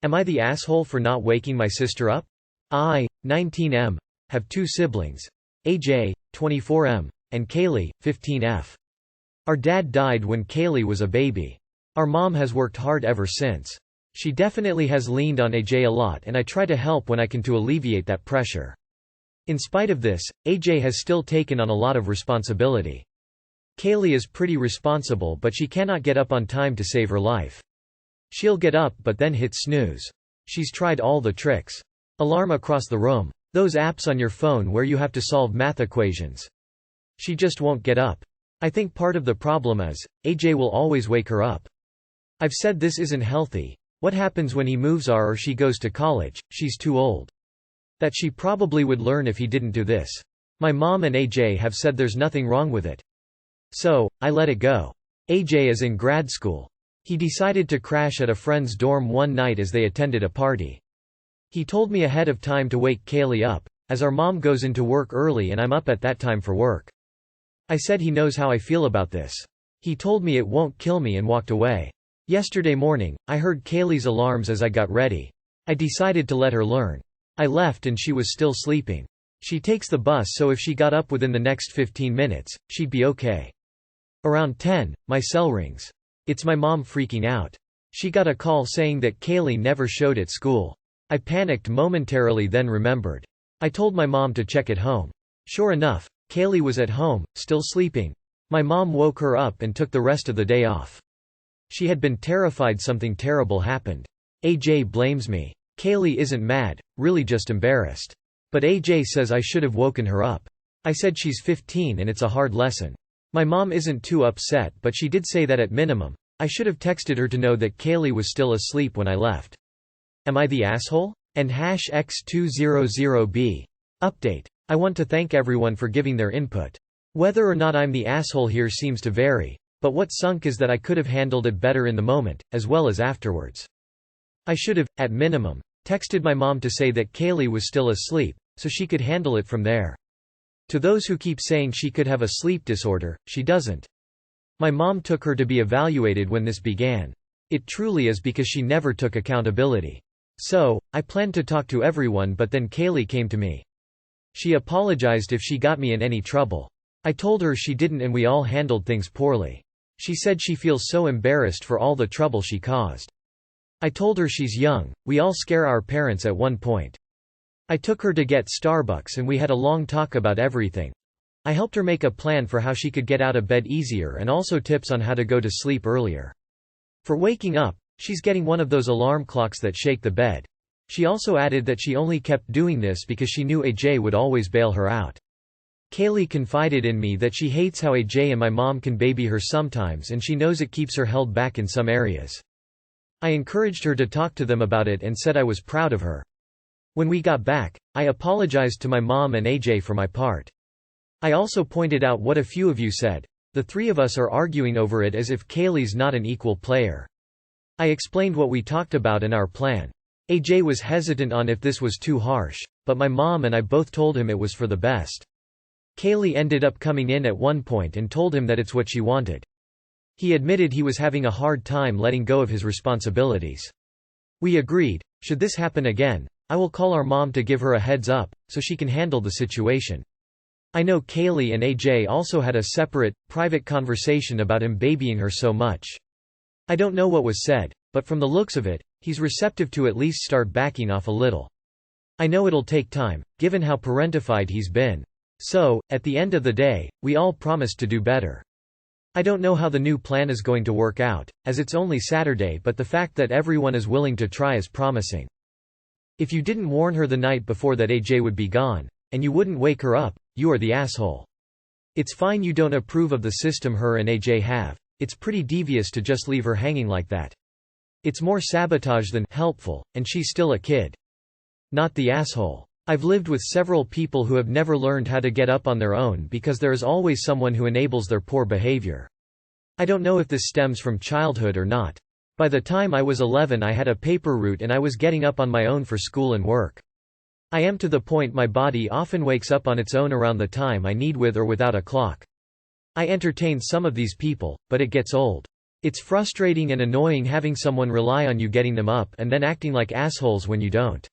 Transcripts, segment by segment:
Am I the asshole for not waking my sister up? I, 19M, have two siblings. AJ, 24M, and Kaylee, 15F. Our dad died when Kaylee was a baby. Our mom has worked hard ever since. She definitely has leaned on AJ a lot, and I try to help when I can to alleviate that pressure. In spite of this, AJ has still taken on a lot of responsibility. Kaylee is pretty responsible, but she cannot get up on time to save her life. She'll get up but then hit snooze. She's tried all the tricks. Alarm across the room. Those apps on your phone where you have to solve math equations. She just won't get up. I think part of the problem is, AJ will always wake her up. I've said this isn't healthy. What happens when he moves or she goes to college? She's too old. That she probably would learn if he didn't do this. My mom and AJ have said there's nothing wrong with it. So, I let it go. AJ is in grad school. He decided to crash at a friend's dorm one night as they attended a party. He told me ahead of time to wake Kaylee up, as our mom goes into work early and I'm up at that time for work. I said he knows how I feel about this. He told me it won't kill me and walked away. Yesterday morning, I heard Kaylee's alarms as I got ready. I decided to let her learn. I left and she was still sleeping. She takes the bus, so if she got up within the next 15 minutes, she'd be okay. Around 10, my cell rings. It's my mom freaking out. She got a call saying that Kaylee never showed at school. I panicked momentarily, then remembered. I told my mom to check at home. Sure enough, Kaylee was at home, still sleeping. My mom woke her up and took the rest of the day off. She had been terrified something terrible happened. AJ blames me. Kaylee isn't mad, really just embarrassed. But AJ says I should have woken her up. I said she's 15 and it's a hard lesson. My mom isn't too upset, but she did say that at minimum, I should have texted her to know that Kaylee was still asleep when I left. Am I the asshole? And #X200B. Update. I want to thank everyone for giving their input. Whether or not I'm the asshole here seems to vary, but what sunk is that I could have handled it better in the moment, as well as afterwards. I should have, at minimum, texted my mom to say that Kaylee was still asleep, so she could handle it from there. To those who keep saying she could have a sleep disorder, she doesn't. My mom took her to be evaluated when this began. It truly is because she never took accountability. So, I planned to talk to everyone, but then Kaylee came to me. She apologized if she got me in any trouble. I told her she didn't and we all handled things poorly. She said she feels so embarrassed for all the trouble she caused. I told her she's young, we all scare our parents at one point. I took her to get Starbucks and we had a long talk about everything. I helped her make a plan for how she could get out of bed easier and also tips on how to go to sleep earlier. For waking up, she's getting one of those alarm clocks that shake the bed. She also added that she only kept doing this because she knew AJ would always bail her out. Kaylee confided in me that she hates how AJ and my mom can baby her sometimes and she knows it keeps her held back in some areas. I encouraged her to talk to them about it and said I was proud of her. When we got back, I apologized to my mom and AJ for my part. I also pointed out what a few of you said. The three of us are arguing over it as if Kaylee's not an equal player. I explained what we talked about in our plan. AJ was hesitant on if this was too harsh, but my mom and I both told him it was for the best. Kaylee ended up coming in at one point and told him that it's what she wanted. He admitted he was having a hard time letting go of his responsibilities. We agreed, should this happen again, I will call our mom to give her a heads up, so she can handle the situation. I know Kaylee and AJ also had a separate, private conversation about him babying her so much. I don't know what was said, but from the looks of it, he's receptive to at least start backing off a little. I know it'll take time, given how parentified he's been. So, at the end of the day, we all promised to do better. I don't know how the new plan is going to work out, as it's only Saturday, but the fact that everyone is willing to try is promising. If you didn't warn her the night before that AJ would be gone, and you wouldn't wake her up, you are the asshole. It's fine you don't approve of the system her and AJ have. It's pretty devious to just leave her hanging like that. It's more sabotage than helpful, and she's still a kid. Not the asshole. I've lived with several people who have never learned how to get up on their own because there is always someone who enables their poor behavior. I don't know if this stems from childhood or not. By the time I was 11 I had a paper route and I was getting up on my own for school and work. I am to the point my body often wakes up on its own around the time I need with or without a clock. I entertain some of these people, but it gets old. It's frustrating and annoying having someone rely on you getting them up and then acting like assholes when you don't.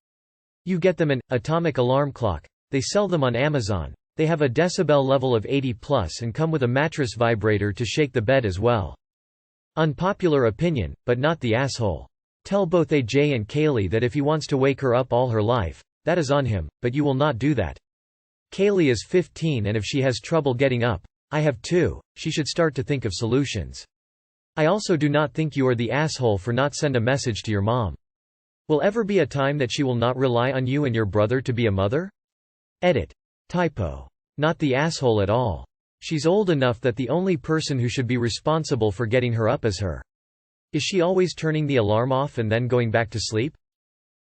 You get them an atomic alarm clock. They sell them on Amazon. They have a decibel level of 80 plus and come with a mattress vibrator to shake the bed as well. Unpopular opinion, but not the asshole. Tell both AJ and Kaylee that if he wants to wake her up all her life, that is on him, but you will not do that. Kaylee is 15 and if she has trouble getting up, I have too, she should start to think of solutions. I also do not think you are the asshole for not send a message to your mom. Will ever be a time that she will not rely on you and your brother to be a mother? Edit. Typo. Not the asshole at all. She's old enough that the only person who should be responsible for getting her up is her. Is she always turning the alarm off and then going back to sleep?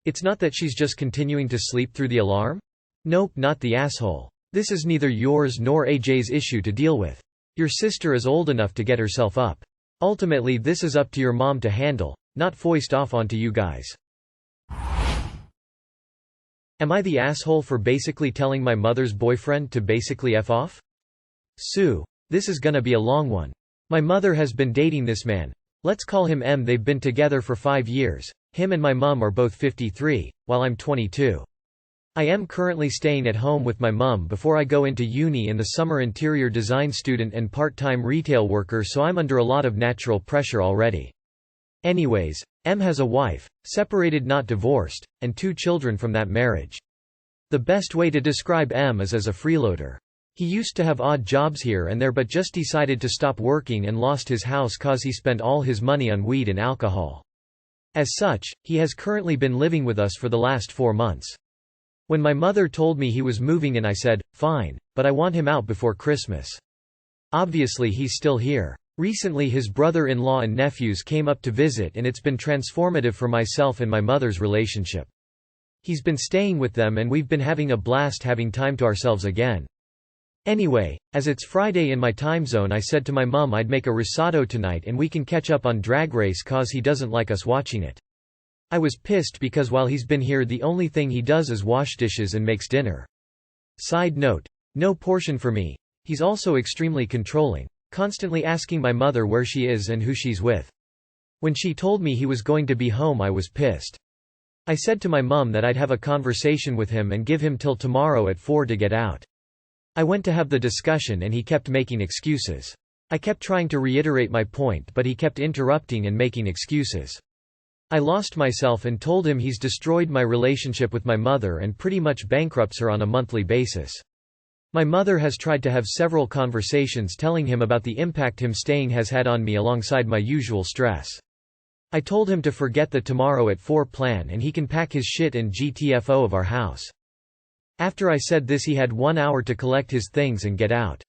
It's not that she's just continuing to sleep through the alarm? Nope, not the asshole. This is neither yours nor AJ's issue to deal with. Your sister is old enough to get herself up. Ultimately this is up to your mom to handle, not foist off onto you guys. Am I the asshole for basically telling my mother's boyfriend to basically F off? Sue. This is gonna be a long one. My mother has been dating this man. Let's call him M. They've been together for 5 years. Him and my mum are both 53, while I'm 22. I am currently staying at home with my mum before I go into uni in the summer, interior design student and part-time retail worker, so I'm under a lot of natural pressure already. Anyways, M has a wife, separated not divorced, and 2 children from that marriage. The best way to describe M is as a freeloader. He used to have odd jobs here and there but just decided to stop working and lost his house cause he spent all his money on weed and alcohol. As such, he has currently been living with us for the last 4 months. When my mother told me he was moving in, I said, fine, but I want him out before Christmas. Obviously he's still here. Recently his brother-in-law and nephews came up to visit and it's been transformative for myself and my mother's relationship. He's been staying with them and we've been having a blast having time to ourselves again. Anyway, as it's Friday in my time zone, I said to my mum I'd make a risotto tonight and we can catch up on Drag Race cause he doesn't like us watching it. I was pissed because while he's been here the only thing he does is wash dishes and makes dinner. Side note. No portion for me. He's also extremely controlling, constantly asking my mother where she is and who she's with. When she told me he was going to be home I was pissed. I said to my mum that I'd have a conversation with him and give him till tomorrow at 4 to get out. I went to have the discussion and he kept making excuses. I kept trying to reiterate my point but he kept interrupting and making excuses. I lost myself and told him he's destroyed my relationship with my mother and pretty much bankrupts her on a monthly basis. My mother has tried to have several conversations telling him about the impact him staying has had on me alongside my usual stress. I told him to forget the tomorrow at 4 plan and he can pack his shit and GTFO of our house. After I said this he had 1 hour to collect his things and get out.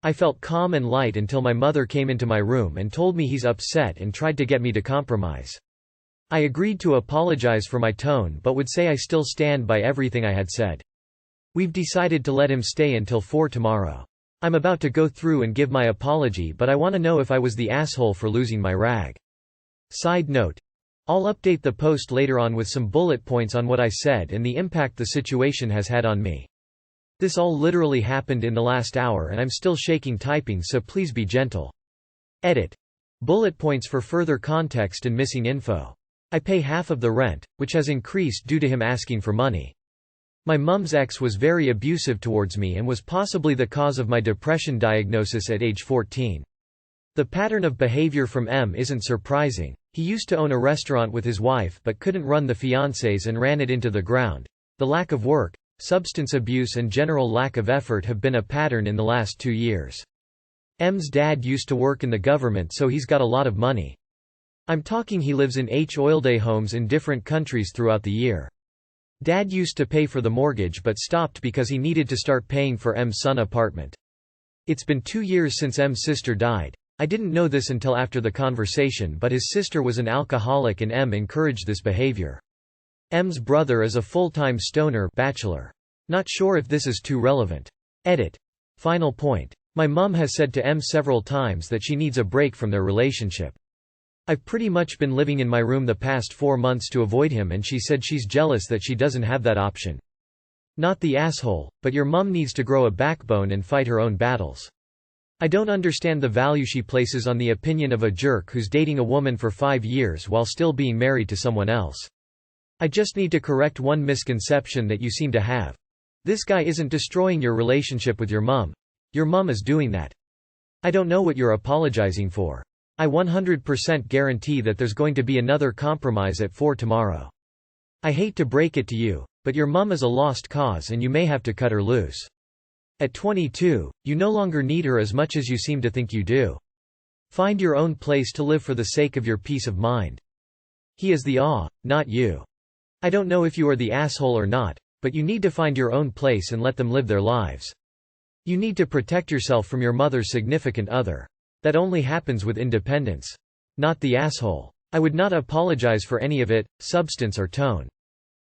I felt calm and light until my mother came into my room and told me he's upset and tried to get me to compromise. I agreed to apologize for my tone but would say I still stand by everything I had said. We've decided to let him stay until 4 tomorrow. I'm about to go through and give my apology but I want to know if I was the asshole for losing my rag. Side note. I'll update the post later on with some bullet points on what I said and the impact the situation has had on me. This all literally happened in the last hour and I'm still shaking typing, so please be gentle. Edit. Bullet points for further context and missing info. I pay half of the rent, which has increased due to him asking for money. My mum's ex was very abusive towards me and was possibly the cause of my depression diagnosis at age 14. The pattern of behavior from M isn't surprising. He used to own a restaurant with his wife but couldn't run the fiancés and ran it into the ground. The lack of work, substance abuse and general lack of effort have been a pattern in the last 2 years. M's dad used to work in the government so he's got a lot of money. I'm talking he lives in oilday homes in different countries throughout the year. Dad used to pay for the mortgage but stopped because he needed to start paying for M's son apartment. It's been 2 years since M's sister died. I didn't know this until after the conversation but his sister was an alcoholic and M encouraged this behavior. M's brother is a full-time stoner bachelor. Not sure if this is too relevant. Edit. Final point. My mum has said to M several times that she needs a break from their relationship. I've pretty much been living in my room the past 4 months to avoid him and she said she's jealous that she doesn't have that option. Not the asshole, but your mum needs to grow a backbone and fight her own battles. I don't understand the value she places on the opinion of a jerk who's dating a woman for 5 years while still being married to someone else. I just need to correct one misconception that you seem to have. This guy isn't destroying your relationship with your mum. Your mum is doing that. I don't know what you're apologizing for. I 100% guarantee that there's going to be another compromise at 4 tomorrow. I hate to break it to you, but your mum is a lost cause and you may have to cut her loose. At 22, you no longer need her as much as you seem to think you do. Find your own place to live for the sake of your peace of mind. He is the not you. I don't know if you are the asshole or not, but you need to find your own place and let them live their lives. You need to protect yourself from your mother's significant other. That only happens with independence. Not the asshole. I would not apologize for any of it, substance or tone.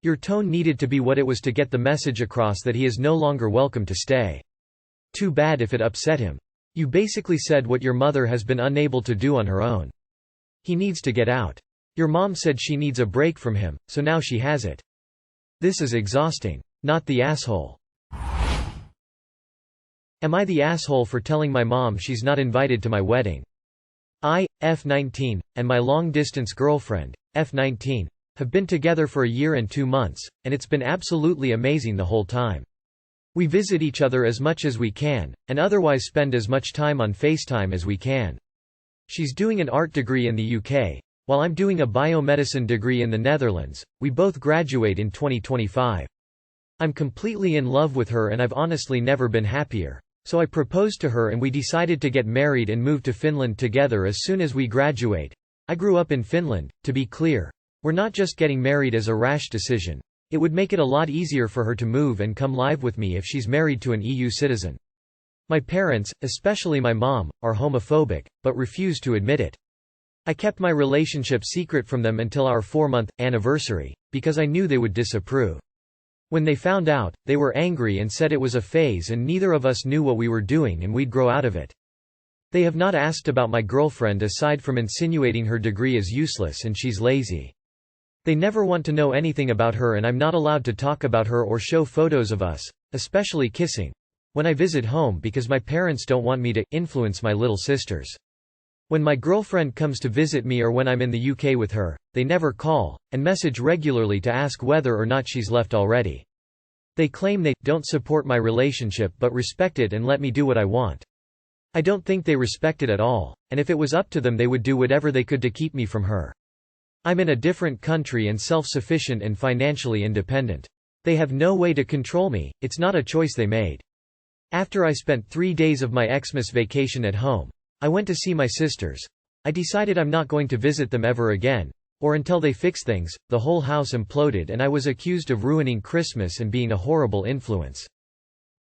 Your tone needed to be what it was to get the message across that he is no longer welcome to stay. Too bad if it upset him. You basically said what your mother has been unable to do on her own. He needs to get out. Your mom said she needs a break from him, so now she has it. This is exhausting. Not the asshole. Am I the asshole for telling my mom she's not invited to my wedding? I, F19, and my long-distance girlfriend, F19, have been together for a year and 2 months, and it's been absolutely amazing the whole time. We visit each other as much as we can, and otherwise spend as much time on FaceTime as we can. She's doing an art degree in the UK, while I'm doing a biomedicine degree in the Netherlands. We both graduate in 2025. I'm completely in love with her and I've honestly never been happier. So I proposed to her and we decided to get married and move to Finland together as soon as we graduate. I grew up in Finland, to be clear. We're not just getting married as a rash decision. It would make it a lot easier for her to move and come live with me if she's married to an EU citizen. My parents, especially my mom, are homophobic, but refuse to admit it. I kept my relationship secret from them until our 4-month anniversary, because I knew they would disapprove. When they found out, they were angry and said it was a phase and neither of us knew what we were doing and we'd grow out of it. They have not asked about my girlfriend aside from insinuating her degree is useless and she's lazy. They never want to know anything about her and I'm not allowed to talk about her or show photos of us, especially kissing, when I visit home because my parents don't want me to influence my little sisters. When my girlfriend comes to visit me or when I'm in the UK with her, they never call, and message regularly to ask whether or not she's left already. They claim they don't support my relationship but respect it and let me do what I want. I don't think they respect it at all, and if it was up to them they would do whatever they could to keep me from her. I'm in a different country and self-sufficient and financially independent. They have no way to control me, it's not a choice they made. After I spent 3 days of my Xmas vacation at home, I went to see my sisters. I decided I'm not going to visit them ever again, or until they fix things. The whole house imploded and I was accused of ruining Christmas and being a horrible influence.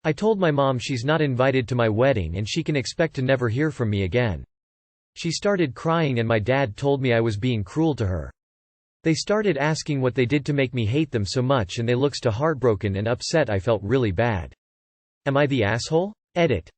I told my mom she's not invited to my wedding and she can expect to never hear from me again. She started crying and my dad told me I was being cruel to her. They started asking what they did to make me hate them so much and they looked so heartbroken and upset I felt really bad. Am I the asshole? Edit.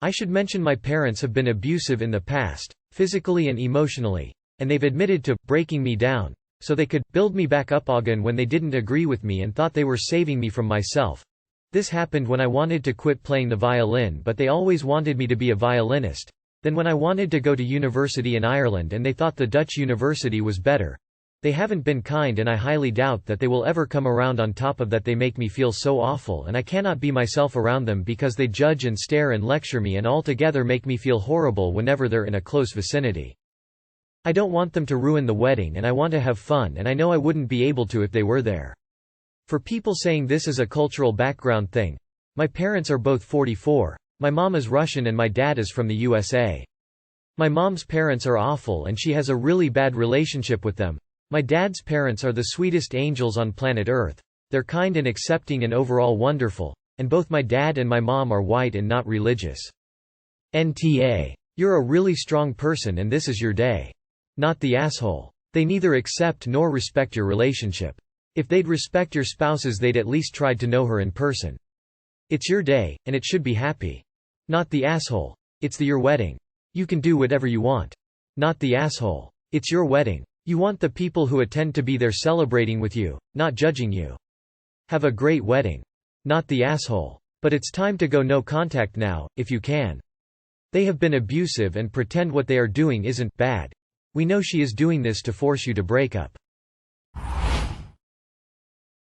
I should mention my parents have been abusive in the past, physically and emotionally, and they've admitted to breaking me down, so they could build me back up again when they didn't agree with me and thought they were saving me from myself. This happened when I wanted to quit playing the violin but they always wanted me to be a violinist. Then when I wanted to go to university in Ireland and they thought the Dutch university was better. They haven't been kind and I highly doubt that they will ever come around. On top of that they make me feel so awful and I cannot be myself around them because they judge and stare and lecture me and altogether make me feel horrible whenever they're in a close vicinity. I don't want them to ruin the wedding and I want to have fun and I know I wouldn't be able to if they were there. For people saying this is a cultural background thing, my parents are both 44. My mom is Russian and my dad is from the USA. My mom's parents are awful and she has a really bad relationship with them. My dad's parents are the sweetest angels on planet Earth. They're kind and accepting and overall wonderful, and both my dad and my mom are white and not religious. NTA. You're a really strong person and this is your day. Not the asshole. They neither accept nor respect your relationship. If they'd respect your spouses they'd at least tried to know her in person. It's your day, and it should be happy. Not the asshole. It's your wedding. You can do whatever you want. Not the asshole. It's your wedding. You want the people who attend to be there celebrating with you, not judging you. Have a great wedding. Not the asshole. But it's time to go no contact now, if you can. They have been abusive and pretend what they are doing isn't bad. We know she is doing this to force you to break up.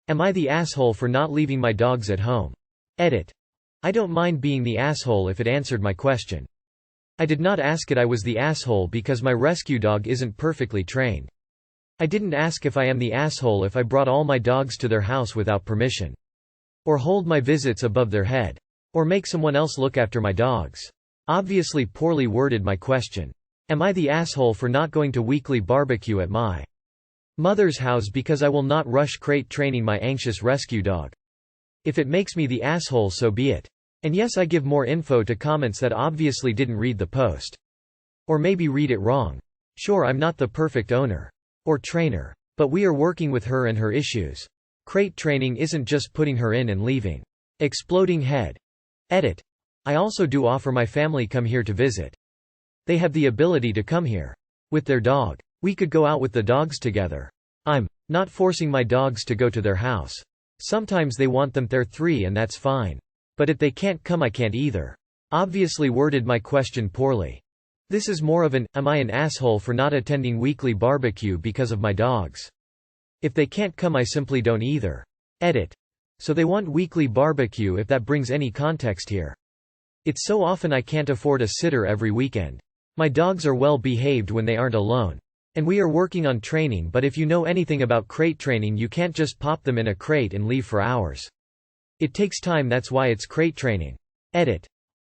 Am I the asshole for not leaving my dogs at home? Edit. I don't mind being the asshole if it answered my question. I did not ask it. I was the asshole because my rescue dog isn't perfectly trained. I didn't ask if I am the asshole if I brought all my dogs to their house without permission. Or hold my visits above their head. Or make someone else look after my dogs. Obviously poorly worded my question. Am I the asshole for not going to weekly barbecue at my mother's house because I will not rush crate training my anxious rescue dog? If it makes me the asshole, so be it. And yes, I give more info to comments that obviously didn't read the post. Or maybe read it wrong. Sure, I'm not the perfect owner. Or trainer. But we are working with her and her issues. Crate training isn't just putting her in and leaving. Exploding head. Edit. I also do offer my family come here to visit. They have the ability to come here. With their dog. We could go out with the dogs together. I'm not forcing my dogs to go to their house. Sometimes they want them there three and that's fine. But if they can't come, I can't either. Obviously worded my question poorly. This is more of an, am I an asshole for not attending weekly barbecue because of my dogs? If they can't come, I simply don't either. Edit. So they want weekly barbecue, if that brings any context here. It's so often I can't afford a sitter every weekend. My dogs are well behaved when they aren't alone. And we are working on training, but if you know anything about crate training, you can't just pop them in a crate and leave for hours. It takes time, that's why it's crate training. Edit.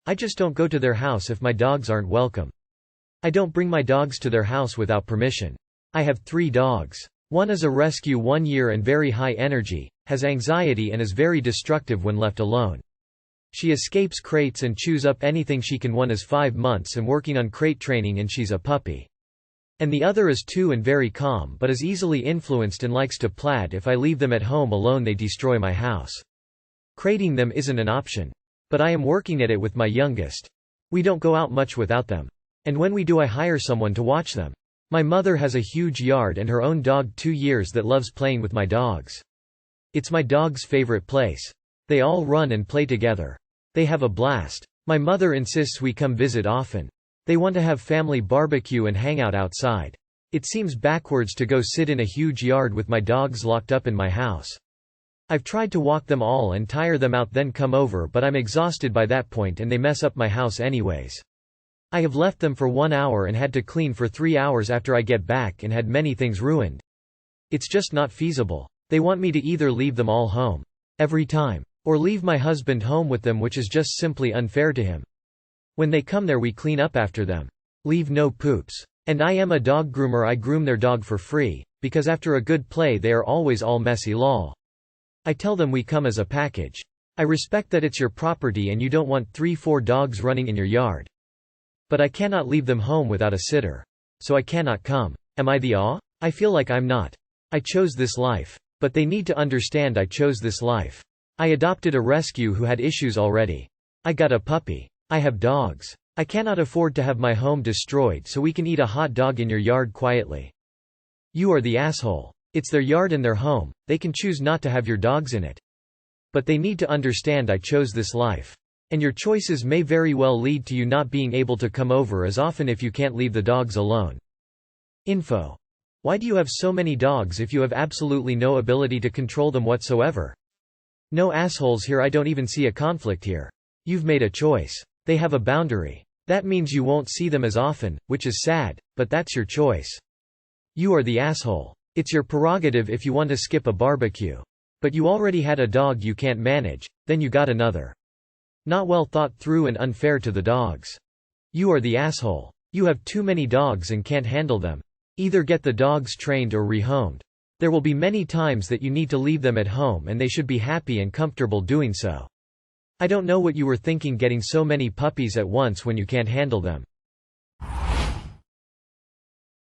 I just don't go to their house if my dogs aren't welcome. I don't bring my dogs to their house without permission. I have 3 dogs. One is a rescue, 1 year and very high energy, has anxiety and is very destructive when left alone. She escapes crates and chews up anything she can. One is 5 months and working on crate training and she's a puppy. And the other is 2 and very calm but is easily influenced and likes to plaid. If I leave them at home alone, they destroy my house. Crating them isn't an option. But I am working at it with my youngest. We don't go out much without them. And when we do, I hire someone to watch them. My mother has a huge yard and her own dog 2 years that loves playing with my dogs. It's my dog's favorite place. They all run and play together. They have a blast. My mother insists we come visit often. They want to have family barbecue and hang out outside. It seems backwards to go sit in a huge yard with my dogs locked up in my house. I've tried to walk them all and tire them out, then come over, but I'm exhausted by that point and they mess up my house anyways. I have left them for 1 hour and had to clean for 3 hours after I get back and had many things ruined. It's just not feasible. They want me to either leave them all home. Every time. Or leave my husband home with them, which is just simply unfair to him. When they come there, we clean up after them. Leave no poops. And I am a dog groomer. I groom their dog for free, because after a good play they are always all messy lol. I tell them we come as a package. I respect that it's your property and you don't want 3-4 dogs running in your yard. But I cannot leave them home without a sitter. So I cannot come. Am I the aw? I feel like I'm not. I chose this life. But they need to understand I chose this life. I adopted a rescue who had issues already. I got a puppy. I have dogs. I cannot afford to have my home destroyed so we can eat a hot dog in your yard quietly. You are the asshole. It's their yard and their home. They can choose not to have your dogs in it. But they need to understand I chose this life. And your choices may very well lead to you not being able to come over as often if you can't leave the dogs alone. Info. Why do you have so many dogs if you have absolutely no ability to control them whatsoever? No assholes here. I don't even see a conflict here. You've made a choice. They have a boundary. That means you won't see them as often, which is sad, but that's your choice. You are the asshole. It's your prerogative if you want to skip a barbecue. But you already had a dog you can't manage, then you got another. Not well thought through and unfair to the dogs. You are the asshole. You have too many dogs and can't handle them. Either get the dogs trained or rehomed. There will be many times that you need to leave them at home and they should be happy and comfortable doing so. I don't know what you were thinking getting so many puppies at once when you can't handle them.